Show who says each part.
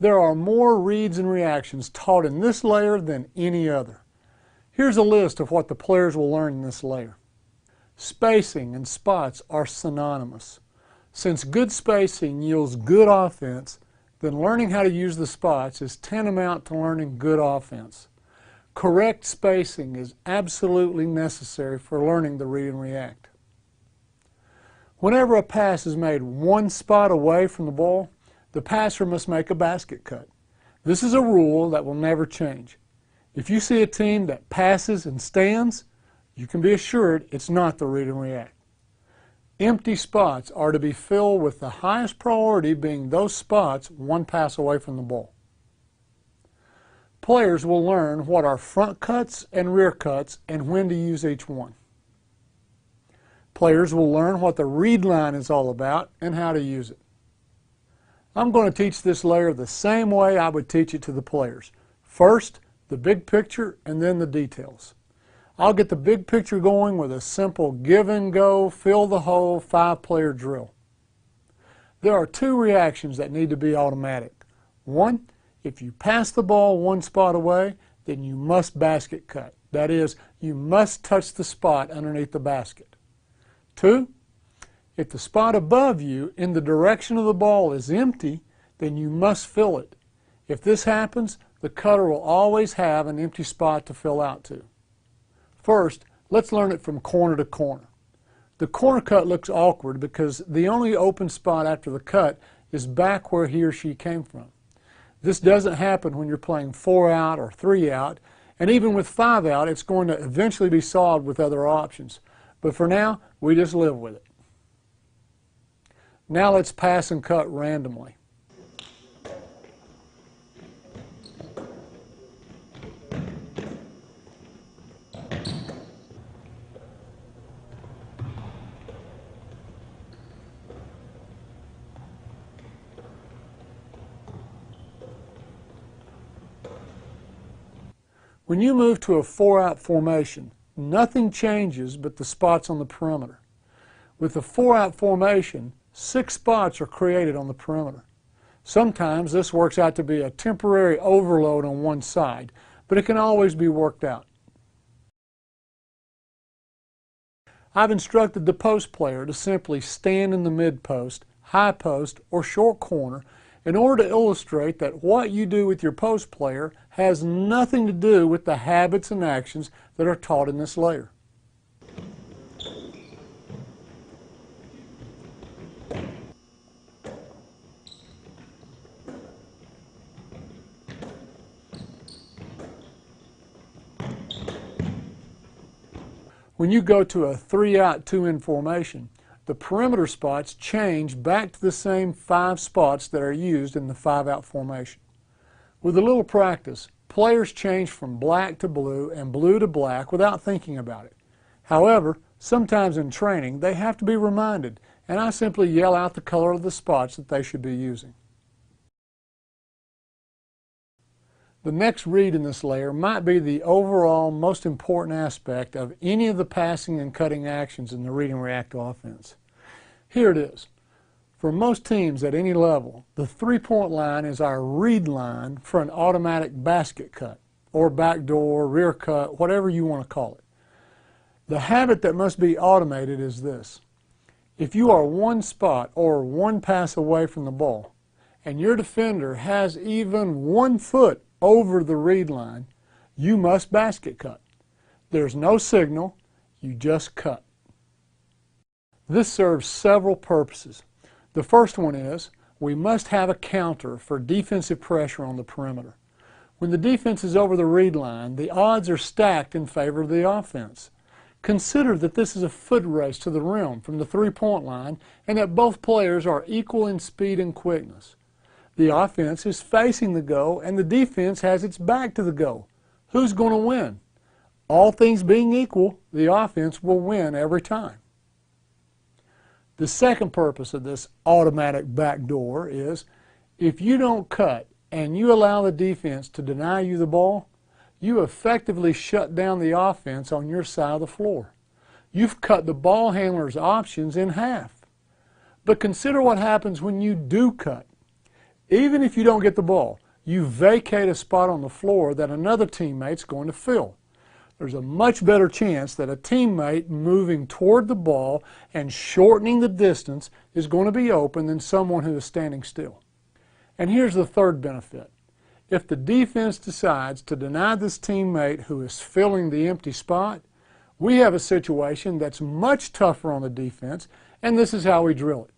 Speaker 1: There are more reads and reactions taught in this layer than any other. Here's a list of what the players will learn in this layer. Spacing and spots are synonymous. Since good spacing yields good offense, then learning how to use the spots is tantamount to learning good offense. Correct spacing is absolutely necessary for learning to read and react. Whenever a pass is made one spot away from the ball, the passer must make a basket cut. This is a rule that will never change. If you see a team that passes and stands, you can be assured it's not the read and react. Empty spots are to be filled with the highest priority being those spots one pass away from the ball. Players will learn what are front cuts and rear cuts and when to use each one. Players will learn what the read line is all about and how to use it. I'm going to teach this layer the same way I would teach it to the players. First, the big picture and then the details. I'll get the big picture going with a simple give and go, fill the hole, 5-player drill. There are 2 reactions that need to be automatic. 1, if you pass the ball one spot away, then you must basket cut. That is, you must touch the spot underneath the basket. 2, if the spot above you in the direction of the ball is empty, then you must fill it. If this happens, the cutter will always have an empty spot to fill out to. First, let's learn it from corner to corner. The corner cut looks awkward because the only open spot after the cut is back where he or she came from. This doesn't happen when you're playing 4 out or 3 out, and even with 5 out, it's going to eventually be solved with other options. But for now, we just live with it. Now let's pass and cut randomly. When you move to a 4-out formation, nothing changes but the spots on the perimeter. With a 4-out formation, 6 spots are created on the perimeter. Sometimes this works out to be a temporary overload on one side, but it can always be worked out. I've instructed the post player to simply stand in the mid post, high post, or short corner in order to illustrate that what you do with your post player has nothing to do with the habits and actions that are taught in this layer. When you go to a 3-out, 2-in formation, the perimeter spots change back to the same 5 spots that are used in the 5-out formation. With a little practice, players change from black to blue and blue to black without thinking about it. However, sometimes in training they have to be reminded, and I simply yell out the color of the spots that they should be using. The next read in this layer might be the overall most important aspect of any of the passing and cutting actions in the read and react offense. Here it is. For most teams at any level, the 3-point line is our read line for an automatic basket cut, or backdoor, rear cut, whatever you want to call it. The habit that must be automated is this. If you are one spot or one pass away from the ball, and your defender has even 1 foot over the read line, you must basket cut. There's no signal, you just cut. This serves several purposes. The first one is we must have a counter for defensive pressure on the perimeter. When the defense is over the read line, the odds are stacked in favor of the offense. Consider that this is a foot race to the rim from the 3-point line and that both players are equal in speed and quickness. The offense is facing the goal and the defense has its back to the goal. Who's going to win? All things being equal, the offense will win every time. The second purpose of this automatic backdoor is if you don't cut and you allow the defense to deny you the ball, you effectively shut down the offense on your side of the floor. You've cut the ball handler's options in half. But consider what happens when you do cut. Even if you don't get the ball, you vacate a spot on the floor that another teammate's going to fill. There's a much better chance that a teammate moving toward the ball and shortening the distance is going to be open than someone who is standing still. And here's the third benefit. If the defense decides to deny this teammate who is filling the empty spot, we have a situation that's much tougher on the defense, and this is how we drill it.